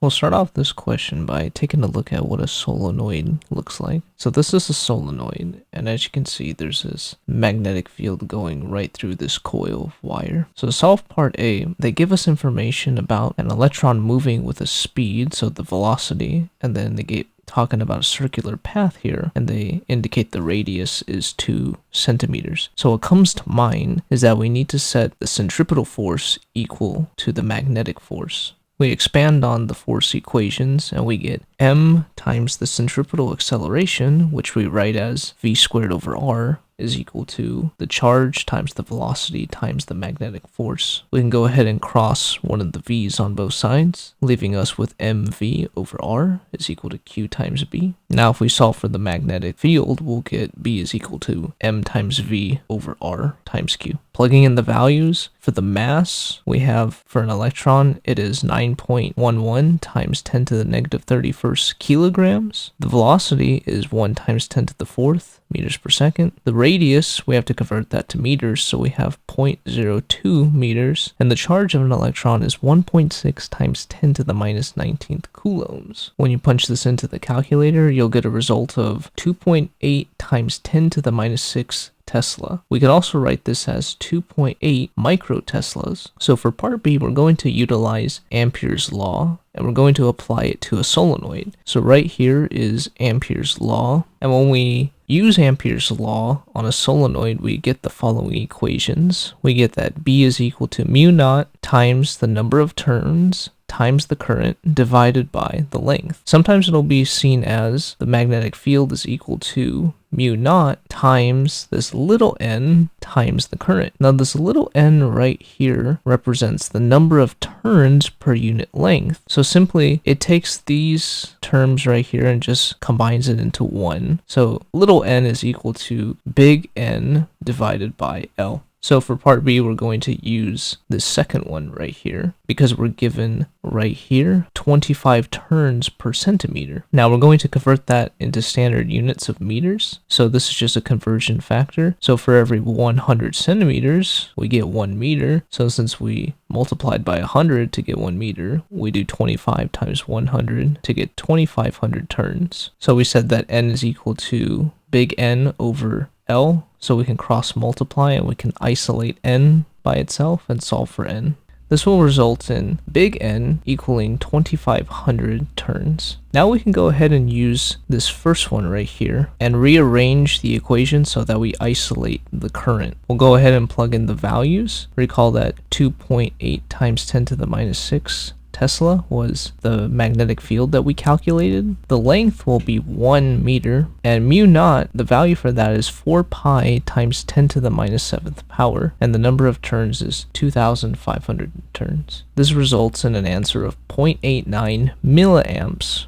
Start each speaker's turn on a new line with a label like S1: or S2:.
S1: We'll start off this question by taking a look at what a solenoid looks like. So this is a solenoid, and as you can see, there's this magnetic field going right through this coil of wire. So to solve part A, they give us information about an electron moving with a speed, so the velocity, and then they get talking about a circular path here, and they indicate the radius is 2 centimeters. So what comes to mind is that we need to set the centripetal force equal to the magnetic force. We expand on the force equations and we get m times the centripetal acceleration, which we write as v squared over r, is equal to the charge times the velocity times the magnetic force. We can go ahead and cross one of the v's on both sides, leaving us with mv over r is equal to q times b. Now if we solve for the magnetic field, we'll get b is equal to m times v over r times q. Plugging in the values, for the mass, we have for an electron, it is 9.11 times 10 to the negative 31st kilograms. The velocity is 1 times 10 to the 4th meters per second. The radius, we have to convert that to meters, so we have 0.02 meters. And the charge of an electron is 1.6 times 10 to the minus 19th coulombs. When you punch this into the calculator, you'll get a result of 2.8 times 10 to the minus 6 Tesla. We could also write this as 2.8 microteslas. So for part B, we're going to utilize Ampere's law, and we're going to apply it to a solenoid. So right here is Ampere's law, and when we use Ampere's law on a solenoid, we get the following equations. We get that B is equal to mu naught times the number of turns times the current divided by the length. Sometimes it'll be seen as the magnetic field is equal to mu naught times this little n times the current. Now this little n right here represents the number of turns per unit length. So simply it takes these terms right here and just combines it into one. So little n is equal to big N divided by L. So for part B, we're going to use this second one right here because we're given right here 25 turns per centimeter. Now we're going to convert that into standard units of meters. So this is just a conversion factor. So for every 100 centimeters, we get 1 meter. So since we multiplied by 100 to get 1 meter, we do 25 times 100 to get 2,500 turns. So we said that N is equal to big N over L, so we can cross multiply and we can isolate N by itself and solve for N. This will result in big N equaling 2,500 turns. Now we can go ahead and use this first one right here and rearrange the equation so that we isolate the current. We'll go ahead and plug in the values. Recall that 2.8 times 10 to the minus 6 Tesla was the magnetic field that we calculated. The length will be 1 meter, and mu naught, the value for that is 4 pi times 10 to the minus 7th power, and the number of turns is 2,500 turns. This results in an answer of 0.89 milliamps